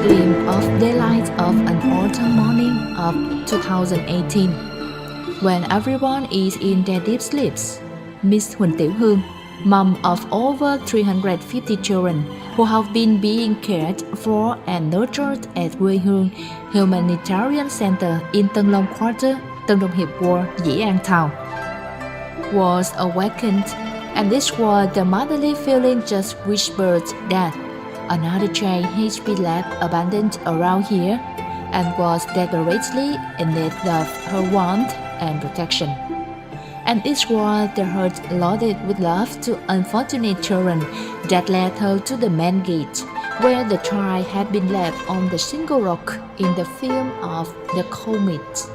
Gleam of daylight of an autumn morning of 2018, when everyone is in their deep sleeps, Miss Huynh Tieu, mom of over 350 children who have been being cared for and nurtured at Huynh Humanitarian Center in Tân Long Quarter, Tân Đông Hiệp Ward, Dĩ An Town, was awakened, and this was the motherly feeling just whispered that another child has been left abandoned around here and was desperately in need of her warmth and protection. And it was the heart loaded with love to unfortunate children that led her to the main gate, where the child had been left on the single rock in the film of the comet.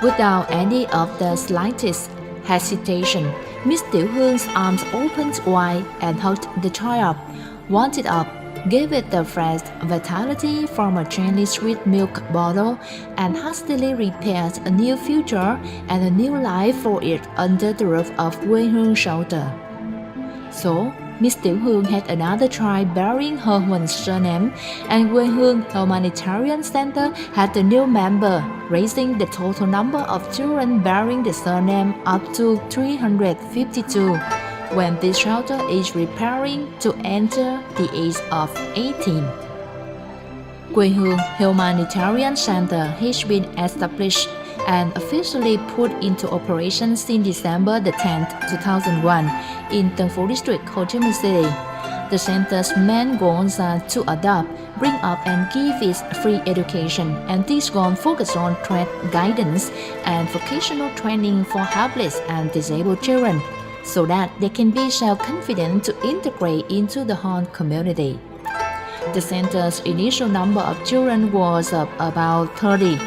Without any of the slightest hesitation, Miss Tiểu Hương arms opened wide and hugged the child up, warmed it up, gave it the fresh vitality from a gently sweet milk bottle, and hastily repaired a new future and a new life for it under the roof of Huynh shelter. So, Miss Tiểu Hương had another child bearing her own surname, and Huynh Humanitarian Center had a new member, raising the total number of children bearing the surname up to 352. When this shelter is preparing to enter the age of 18. Huynh Humanitarian Center has been established and officially put into operation since December the 10th, 2001 in Tân Phú District, Ho Chi Minh City. The center's main goals are to adopt, bring up and give its free education, and these goals focus on threat guidance and vocational training for helpless and disabled children, so that they can be self-confident to integrate into the home community. The center's initial number of children was about 30.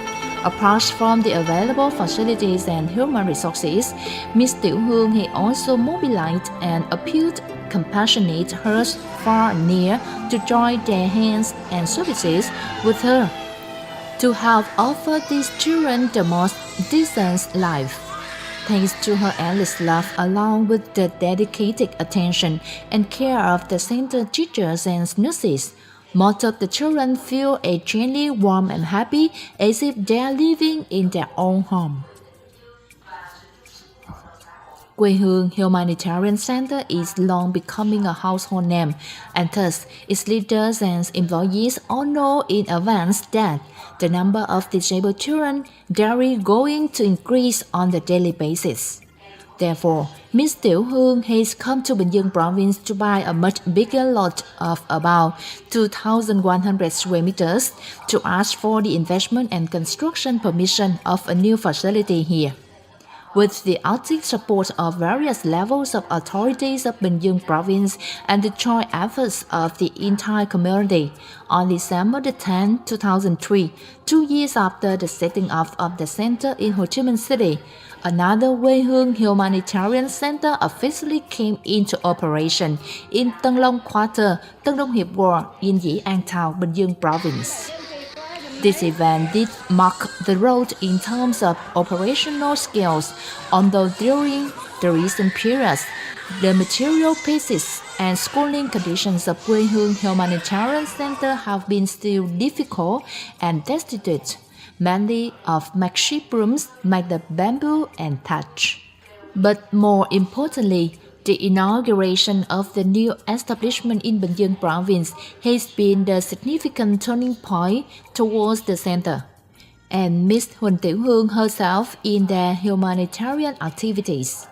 Apart from the available facilities and human resources, Miss Tiểu Hương has also mobilized and appealed compassionate hearts far and near to join their hands and services with her to help offer these children the most decent life. Thanks to her endless love, along with the dedicated attention and care of the center teachers and nurses, most of the children feel genuinely warm and happy, as if they are living in their own home. Huynh Humanitarian Center is long becoming a household name, and thus its leaders and employees all know in advance that the number of disabled children daily going to increase on a daily basis. Therefore, Miss Tiểu Hương has come to Bình Dương province to buy a much bigger lot of about 2,100 square meters to ask for the investment and construction permission of a new facility here. With the active support of various levels of authorities of Bình Dương province and the joint efforts of the entire community, on December 10, 2003, 2 years after the setting up of the center in Ho Chi Minh City, another Huynh Humanitarian Center officially came into operation in Tân Long Quarter, Tân Đông Hiệp Ward in Dĩ An Town, Bình Dương province. This event did mark the road in terms of operational skills, although during the recent periods, the material basis and schooling conditions of Huynh Humanitarian Center have been still difficult and destitute, mainly of makeshift rooms made of bamboo and thatch. But more importantly, the inauguration of the new establishment in Bình Dương province has been the significant turning point towards the center, and Miss Huynh Tieu Hương herself in their humanitarian activities.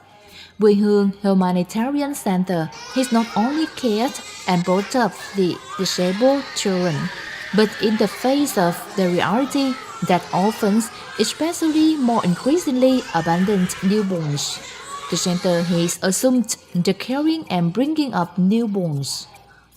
Huynh Humanitarian Center has not only cared and brought up the disabled children, but in the face of the reality, that orphans, especially more increasingly abandoned newborns. The center has assumed the caring and bringing up newborns,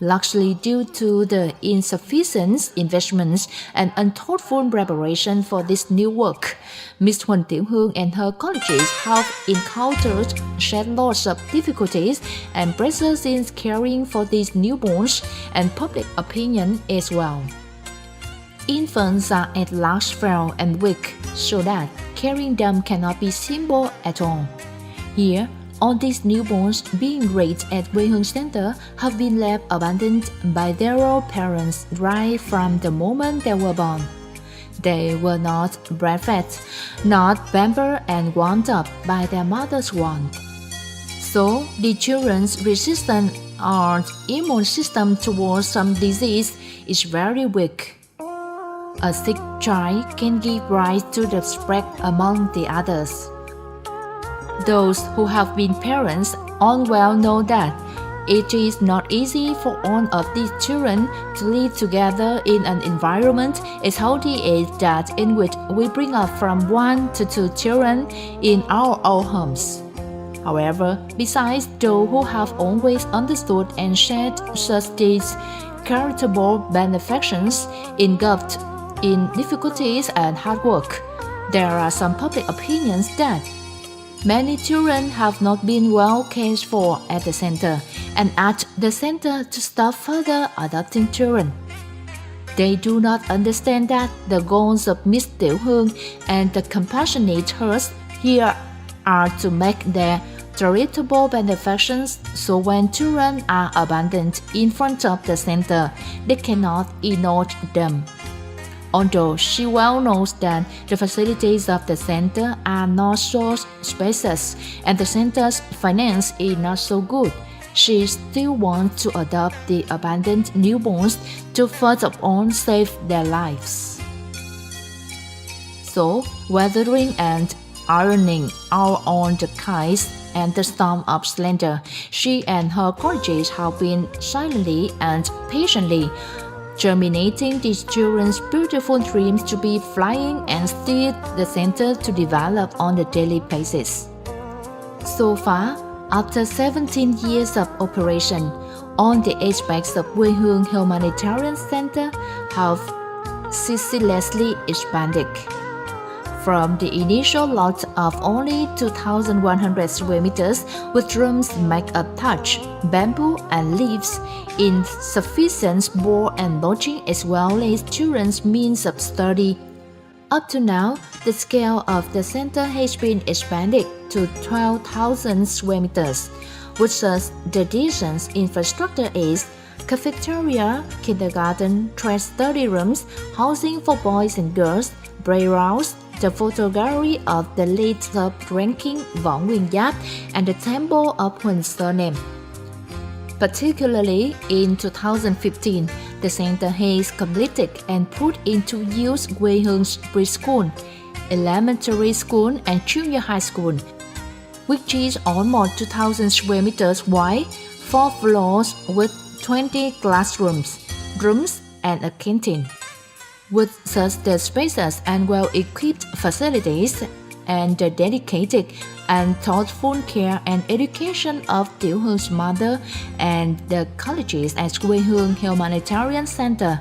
largely due to the insufficient investments and unthoughtful preparation for this new work. Ms. Huynh Tieu and her colleagues have encountered shed lots of difficulties and pressures in caring for these newborns and public opinion as well. Infants are at large frail and weak, so that caring them cannot be simple at all. Here, all these newborns being raised at Huynh Center have been left abandoned by their parents right from the moment they were born. They were not breastfed, not pampered and warmed up by their mother's womb. So, the children's resistance or immune system towards some disease is very weak. A sick child can give rise to the spread among the others. Those who have been parents all well know that it is not easy for all of these children to live together in an environment as healthy as that in which we bring up from 1 to 2 children in our own homes. However, besides those who have always understood and shared such these charitable benefactions engulfed in difficulties and hard work, there are some public opinions that many children have not been well cared for at the center and ask the center to stop further adopting children. They do not understand that the goals of Ms. Tiểu Hương and the compassionate hearts here are to make their charitable benefactions so when children are abandoned in front of the center, they cannot ignore them. Although she well knows that the facilities of the center are not so spacious and the center's finance is not so good, she still wants to adopt the abandoned newborns to first of all save their lives. So, weathering and ironing out all the kites and the storm of slander, she and her colleagues have been silently and patiently germinating these children's beautiful dreams to be flying and steer the center to develop on a daily basis. So far, after 17 years of operation, all the aspects of Huynh Humanitarian Center have ceaselessly expanded. From the initial lot of only 2,100 square meters with rooms made of thatch, bamboo and leaves, insufficient board and lodging as well as children's means of study. Up to now, the scale of the center has been expanded to 12,000 square meters, with such the decent infrastructure is cafeteria, kindergarten, trade study rooms, housing for boys and girls, playgrounds, the photo gallery of the late top-ranking Võ Nguyên Giáp, and the temple of Huỳnh surname. Particularly in 2015, the center has completed and put into use Huynh preschool, elementary school, and junior high school, which is almost 2,000 square meters wide, 4 floors with 20 classrooms, rooms, and a canteen. With such the spacious and well-equipped facilities and the dedicated and thoughtful care and education of Tiểu Hương mother and the colleges at Huynh Humanitarian Center,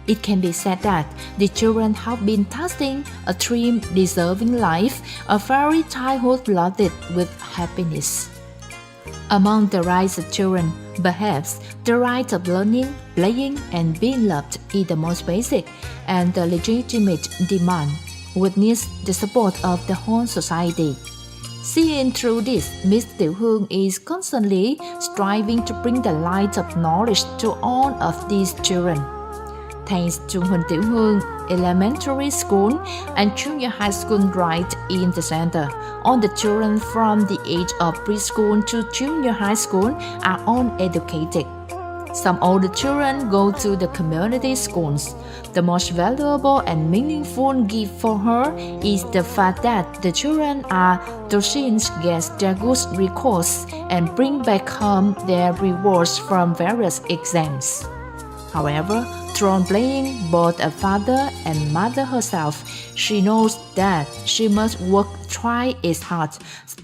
it can be said that the children have been tasting a dream deserving life, a fairy childhood loaded with happiness. Among the rights of children, perhaps the right of learning, playing, and being loved is the most basic and the legitimate demand, which needs the support of the whole society. Seeing through this, Ms. Tiểu Hương is constantly striving to bring the light of knowledge to all of these children. Thanks to Huynh Tiểu Hương Elementary School and Junior High School right in the center, all the children from the age of preschool to junior high school are all educated. Some older children go to the community schools. The most valuable and meaningful gift for her is the fact that the children are docents get their good records and bring back home their rewards from various exams. However, through playing both a father and mother herself, she knows that she must work twice as hard,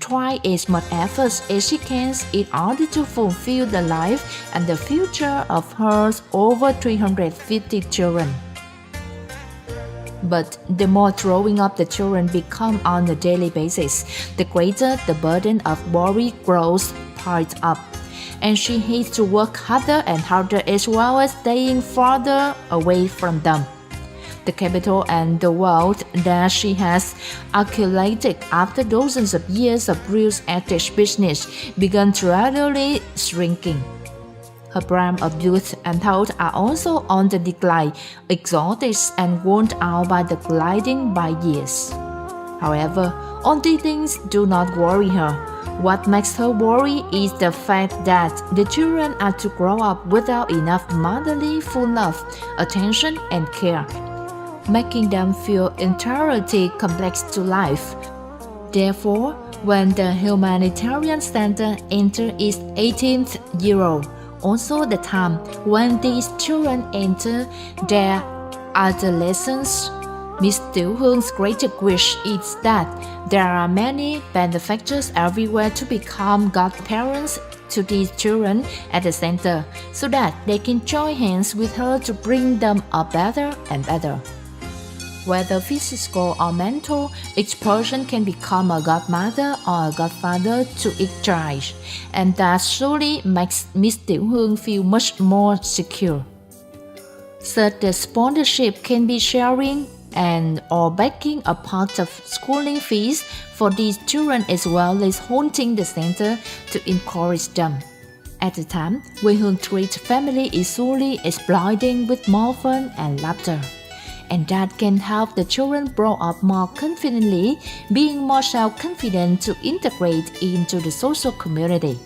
twice as much effort as she can in order to fulfill the life and the future of her over 350 children. But the more growing up the children become on a daily basis, the greater the burden of worry grows piled up, and she has to work harder and harder as well as staying farther away from them. The capital and the wealth that she has accumulated after dozens of years of real estate business began gradually shrinking. Her prime of youth and health are also on the decline, exhausted and worn out by the gliding by years. However, all these things do not worry her. What makes her worry is the fact that the children are to grow up without enough motherly full love, attention, and care, making them feel entirely complex to life. Therefore, when the humanitarian center enters its 18th year, also the time when these children enter their adolescence, Miss Tiểu Hương greatest wish is that there are many benefactors everywhere to become godparents to these children at the center, so that they can join hands with her to bring them up better and better. Whether physical or mental, each person can become a godmother or a godfather to each child, and that surely makes Miss Tiểu Hương feel much more secure. Such the sponsorship can be sharing and or backing a part of schooling fees for these children as well as haunting the center to encourage them. At the time, Huynh treats family is solely exploiting with more fun and laughter, and that can help the children grow up more confidently, being more self-confident to integrate into the social community.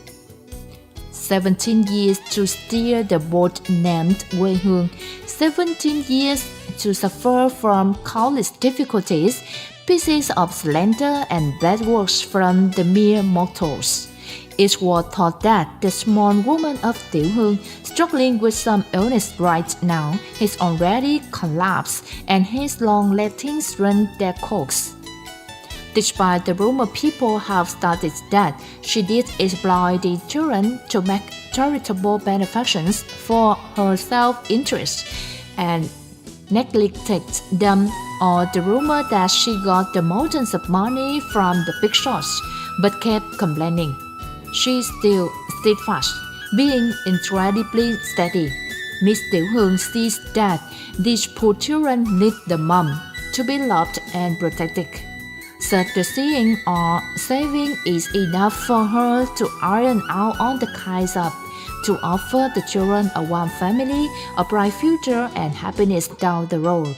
17 years to steer the boat named Huynh, 17 years to suffer from countless difficulties, pieces of slender and bad works from the mere mortals. It was thought that the small woman of Tiểu Hương, struggling with some illness right now, has already collapsed and has long let things run their course. Despite the rumor people have started that she did exploit the children to make charitable benefactions for her self-interest and neglected them, or the rumor that she got the mountains of money from the big shots, but kept complaining. She is still steadfast, being incredibly steady. Miss Tiểu Hương sees that these poor children need the mom to be loved and protected. Such the seeing or saving is enough for her to iron out all the kinds of, to offer the children a warm family, a bright future, and happiness down the road.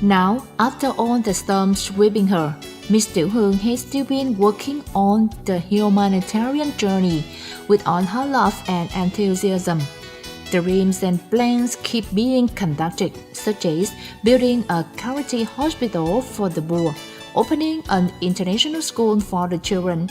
Now, after all the storms sweeping her, Miss Tiểu Hương has still been working on the humanitarian journey with all her love and enthusiasm. Dreams and plans keep being conducted, such as building a charity hospital for the poor, opening an international school for the children,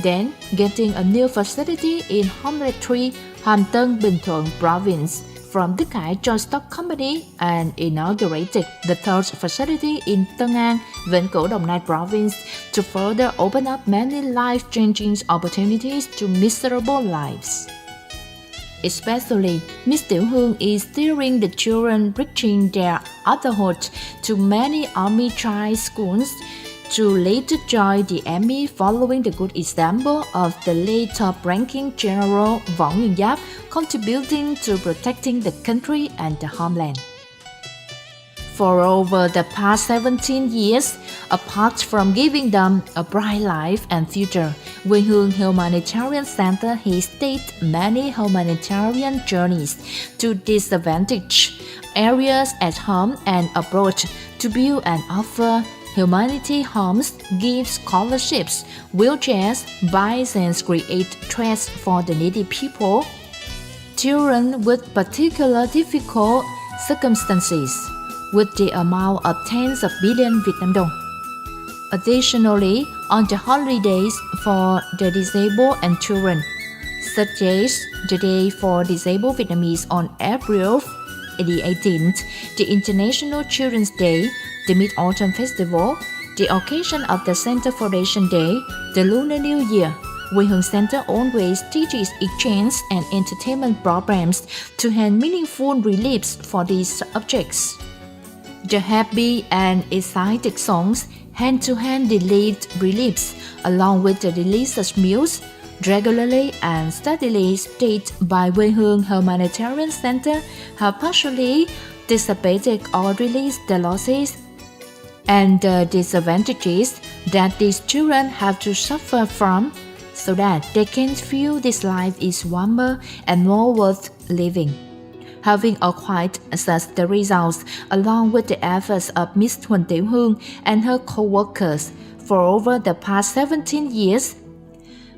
then getting a new facility in Hamlet 3, Hàm Tân, Bình Thuận province from the Khải Joint Stock Company, and inaugurated the third facility in Tân An, Vĩnh Cửu, Đồng Nai province to further open up many life-changing opportunities to miserable lives. Especially, Miss Tiểu Hương is steering the children reaching their adulthood to many army child schools to later join the army following the good example of the late top-ranking General Võ Nguyên Giáp, contributing to protecting the country and the homeland. For over the past 17 years, apart from giving them a bright life and future, Huynh Humanitarian Center has staged many humanitarian journeys to disadvantaged areas at home and abroad to build and offer humanity homes, give scholarships, wheelchairs, buys and create treats for the needy people, children with particular difficult circumstances, with the amount of tens of billion Vietnam dong. Additionally, on the holidays for the disabled and children, such as the Day for Disabled Vietnamese on April the 18th, the International Children's Day, the Mid-Autumn Festival, the occasion of the Center Foundation Day, the Lunar New Year, Huynh Center always teaches exchange and entertainment programs to hand meaningful reliefs for these subjects. The happy and excited songs hand-to-hand reliefs along with the delicious meals regularly and steadily staged by Huynh Humanitarian Center have partially dissipated or released the losses and the disadvantages that these children have to suffer from, so that they can feel this life is warmer and more worth living. Having acquired such the results along with the efforts of Miss Huynh Tieu and her co-workers for over the past 17 years,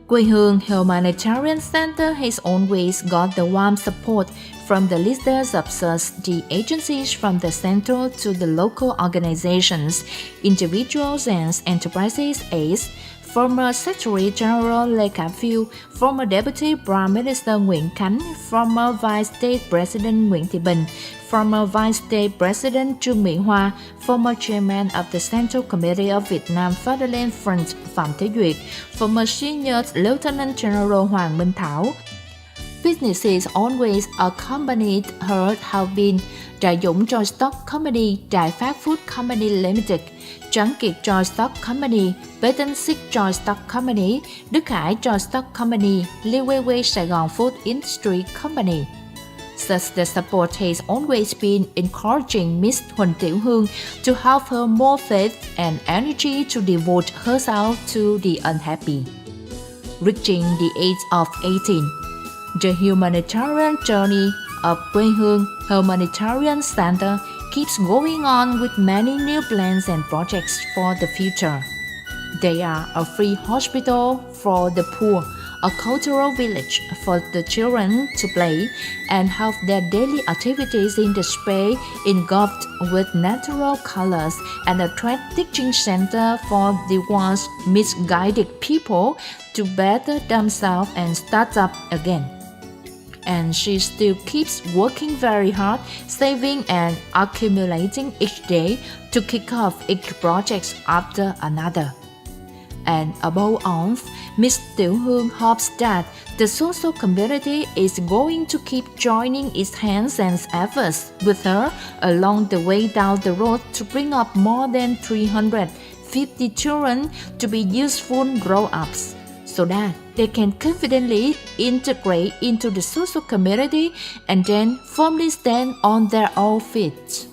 Huynh Humanitarian Center has always got the warm support from the leaders of such the agencies from the central to the local organizations, individuals and enterprises as former Secretary General Lê Khả Phiêu, former Deputy Prime Minister Nguyễn Khánh, former Vice State President Nguyễn Thị Bình, former Vice State President Trương Mỹ Hoa, former Chairman of the Central Committee of Vietnam Fatherland Front Phạm Thế Duyệt, former Senior Lieutenant General Hoàng Minh Thảo. Businesses always accompanied her have been Đại Dũng Joy Stock Company, Đại Phát Food Company Limited, Trấn Kiệt Joy Stock Company, Bế Tĩnh Xích Joy Stock Company, Đức Hải Joy Stock Company, Liên Quê Sài Gòn Food Industry Company. Such the support has always been encouraging Miss Huynh Tieu to have her more faith and energy to devote herself to the unhappy. Reaching the age of 18, the humanitarian journey of Huynh Humanitarian Center keeps going on with many new plans and projects for the future. They are a free hospital for the poor, a cultural village for the children to play and have their daily activities in the space engulfed with natural colors, and a trade teaching center for the once misguided people to better themselves and start up again. And she still keeps working very hard, saving and accumulating each day to kick off each project after another. And above all, Miss Tiểu Hương hopes that the social community is going to keep joining its hands and efforts with her along the way down the road to bring up more than 350 children to be useful grown-ups, so that they can confidently integrate into the social community and then firmly stand on their own feet.